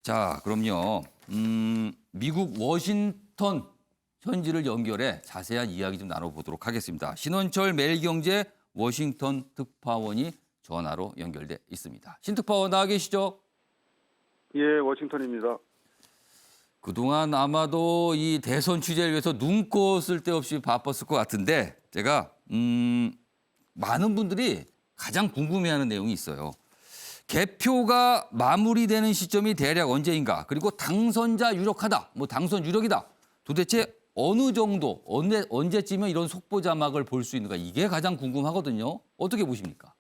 자, 그럼요. 미국 워싱턴 현지를 연결해 자세한 이야기 좀 나눠보도록 하겠습니다. 신원철 매일경제 워싱턴 특파원이 전화로 연결돼 있습니다. 신특파원 나와 계시죠? 예, 워싱턴입니다. 그동안 아마도 이 대선 취재를 위해서 눈코 쓸 데 없이 바빴을 것 같은데 제가 많은 분들이 가장 궁금해하는 내용이 있어요. 개표가 마무리되는 시점이 대략 언제인가? 그리고 당선자 유력하다, 당선 유력이다. 도대체 어느 정도, 언제쯤에 이런 속보 자막을 볼 수 있는가? 이게 가장 궁금하거든요. 어떻게 보십니까?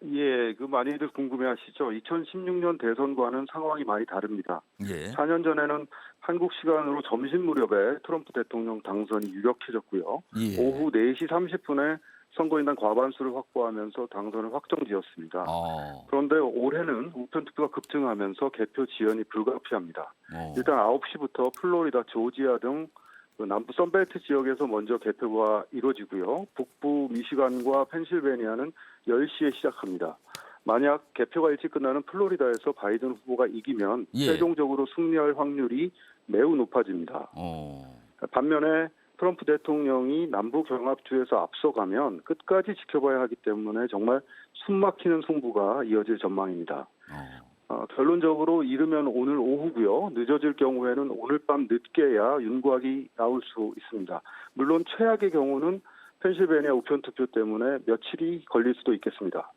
예, 많이들 궁금해하시죠. 2016년 대선과는 상황이 많이 다릅니다. 예. 4년 전에는 한국 시간으로 점심 무렵에 트럼프 대통령 당선이 유력해졌고요. 예. 오후 4시 30분에 선거인단 과반수를 확보하면서 당선을 확정지었습니다. 그런데 올해는 우편 투표가 급증하면서 개표 지연이 불가피합니다. 일단 9시부터 플로리다, 조지아 등 남부 선벨트 지역에서 먼저 개표가 이루어지고요. 북부 미시간과 펜실베니아는 10시에 시작합니다. 만약 개표가 일찍 끝나는 플로리다에서 바이든 후보가 이기면 최종적으로 승리할 확률이 매우 높아집니다. 반면에 트럼프 대통령이 남부 경합주에서 앞서가면 끝까지 지켜봐야 하기 때문에 정말 숨막히는 승부가 이어질 전망입니다. 결론적으로 이르면 오늘 오후고요. 늦어질 경우에는 오늘 밤 늦게야 윤곽이 나올 수 있습니다. 물론 최악의 경우는 펜실베니아 우편 투표 때문에 며칠이 걸릴 수도 있겠습니다.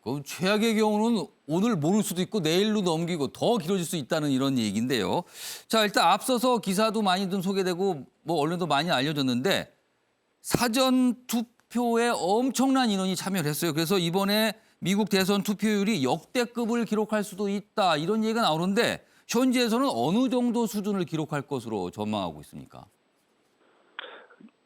그럼 최악의 경우는 오늘 모를 수도 있고 내일로 넘기고 더 길어질 수 있다는 이런 얘기인데요. 자, 일단 앞서서 기사도 많이 좀 소개되고 언론도 많이 알려졌는데 사전 투표에 엄청난 인원이 참여를 했어요. 그래서 이번에 미국 대선 투표율이 역대급을 기록할 수도 있다 이런 얘기가 나오는데 현지에서는 어느 정도 수준을 기록할 것으로 전망하고 있습니까?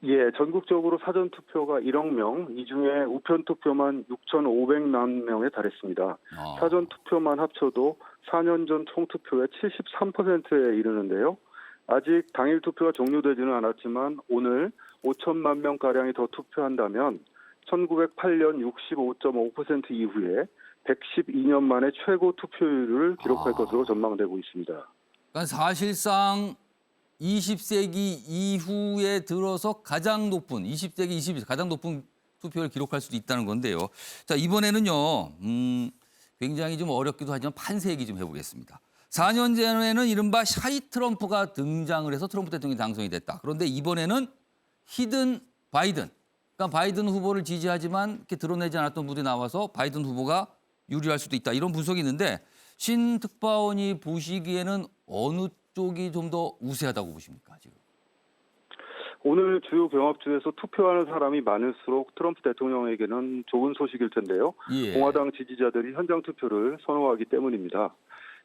예, 전국적으로 사전 투표가 1억 명, 이 중에 우편 투표만 6,500만 명에 달했습니다. 사전 투표만 합쳐도 4년 전 총 투표의 73%에 이르는데요. 아직 당일 투표가 종료되지는 않았지만 오늘 5천만 명가량이 더 투표한다면 1908년 65.5% 이후에 112년 만에 최고 투표율을 기록할 것으로 전망되고 있습니다. 그러니까 사실상 20세기 이후에 들어서 가장 높은 20세기 20일 가장 높은 투표를 기록할 수도 있다는 건데요. 자, 이번에는요. 굉장히 좀 어렵기도 하지만 판세 얘기 좀 해보겠습니다. 4년 전에는 이른바 샤이 트럼프가 등장을 해서 트럼프 대통령이 당선이 됐다. 그런데 이번에는 히든 바이든. 그러니까 바이든 후보를 지지하지만 이렇게 드러내지 않았던 분이 나와서 바이든 후보가 유리할 수도 있다. 이런 분석이 있는데 신 특파원이 보시기에는 어느 쪽이 좀 더 우세하다고 보십니까, 지금? 오늘 주요 경합주에서 투표하는 사람이 많을수록 트럼프 대통령에게는 좋은 소식일 텐데요. 공화당 지지자들이 현장 투표를 선호하기 때문입니다.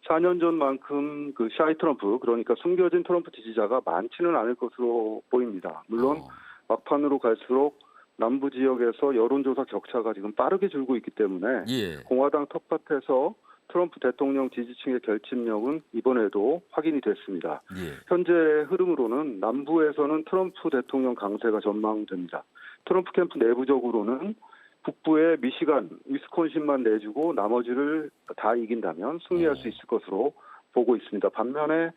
4년 전만큼 샤이 트럼프, 그러니까 숨겨진 트럼프 지지자가 많지는 않을 것으로 보입니다. 물론 막판으로 갈수록 남부 지역에서 여론조사 격차가 지금 빠르게 줄고 있기 때문에 공화당 텃밭에서 트럼프 대통령 지지층의 결집력은 이번에도 확인이 됐습니다. 현재 흐름으로는 남부에서는 트럼프 대통령 강세가 전망됩니다. 트럼프 캠프 내부적으로는 북부의 미시간, 위스콘신만 내주고 나머지를 다 이긴다면 승리할 수 있을 것으로 보고 있습니다. 반면에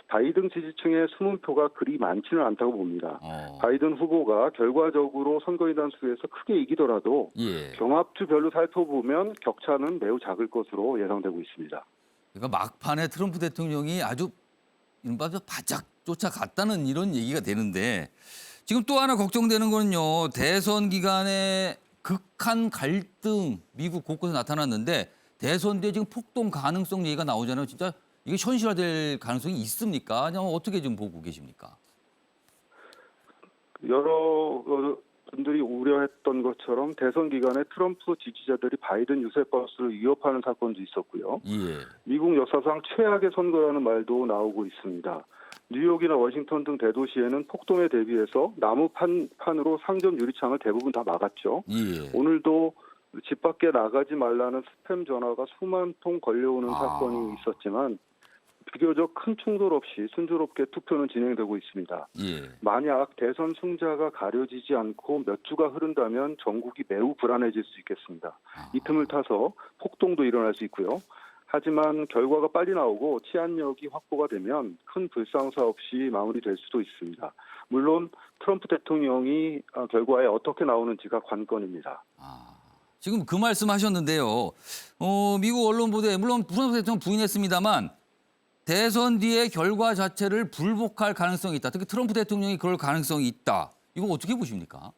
바이든 지지층의 숨은 표가 그리 많지는 않다고 봅니다. 바이든 후보가 결과적으로 선거인단 수에서 크게 이기더라도 경합주별로 살펴보면 격차는 매우 작을 것으로 예상되고 있습니다. 그러니까 막판에 트럼프 대통령이 아주 이른바 바짝 쫓아갔다는 이런 얘기가 되는데 지금 또 하나 걱정되는 거는요. 대선 기간에 극한 갈등 미국 곳곳에 나타났는데 대선 뒤에 지금 폭동 가능성 얘기가 나오잖아요. 진짜 이게 현실화될 가능성이 있습니까? 아니면 어떻게 좀 보고 계십니까? 여러 분들이 우려했던 것처럼 대선 기간에 트럼프 지지자들이 바이든 유세 버스를 위협하는 사건도 있었고요. 미국 역사상 최악의 선거라는 말도 나오고 있습니다. 뉴욕이나 워싱턴 등 대도시에는 폭동에 대비해서 나무 판으로 상점 유리창을 대부분 다 막았죠. 오늘도 집 밖에 나가지 말라는 스팸 전화가 수만 통 걸려오는 사건이 있었지만 비교적 큰 충돌 없이 순조롭게 투표는 진행되고 있습니다. 만약 대선 승자가 가려지지 않고 몇 주가 흐른다면 전국이 매우 불안해질 수 있겠습니다. 이 틈을 타서 폭동도 일어날 수 있고요. 하지만 결과가 빨리 나오고 치안력이 확보가 되면 큰 불상사 없이 마무리될 수도 있습니다. 물론 트럼프 대통령이 결과에 어떻게 나오는지가 관건입니다. 지금 그 말씀하셨는데요. 미국 언론 보도에 물론 트럼프 대통령 부인했습니다만 대선 뒤에 결과 자체를 불복할 가능성이 있다. 특히 트럼프 대통령이 그럴 가능성이 있다. 이거 어떻게 보십니까?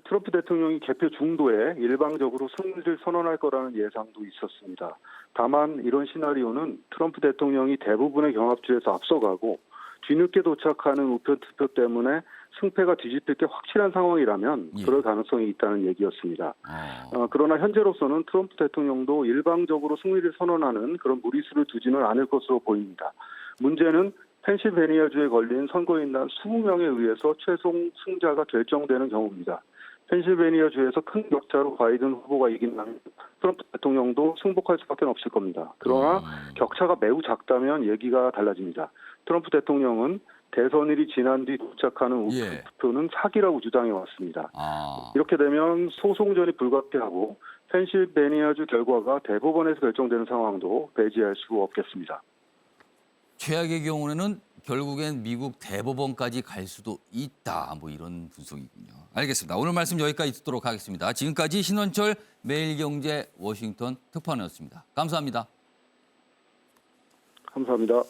트럼프 대통령이 개표 중도에 일방적으로 승리를 선언할 거라는 예상도 있었습니다. 다만 이런 시나리오는 트럼프 대통령이 대부분의 경합주에서 앞서가고 뒤늦게 도착하는 우편 투표 때문에 승패가 뒤집힐 게 확실한 상황이라면 그럴 가능성이 있다는 얘기였습니다. 그러나 현재로서는 트럼프 대통령도 일방적으로 승리를 선언하는 그런 무리수를 두지는 않을 것으로 보입니다. 문제는 펜실베니아주에 걸린 선거인단 20명에 의해서 최종 승자가 결정되는 경우입니다. 펜실베니아주에서 큰 격차로 바이든 후보가 이긴다면 트럼프 대통령도 승복할 수밖에 없을 겁니다. 그러나 격차가 매우 작다면 얘기가 달라집니다. 트럼프 대통령은 대선일이 지난 뒤 도착하는 우편 투표는 사기라고 주장해 왔습니다. 이렇게 되면 소송전이 불가피하고 펜실베니아주 결과가 대법원에서 결정되는 상황도 배제할 수 없겠습니다. 최악의 경우에는 결국엔 미국 대법원까지 갈 수도 있다. 뭐 이런 분석이군요. 알겠습니다. 오늘 말씀 여기까지 듣도록 하겠습니다. 지금까지 신원철 매일경제 워싱턴 특파원이었습니다. 감사합니다. 감사합니다.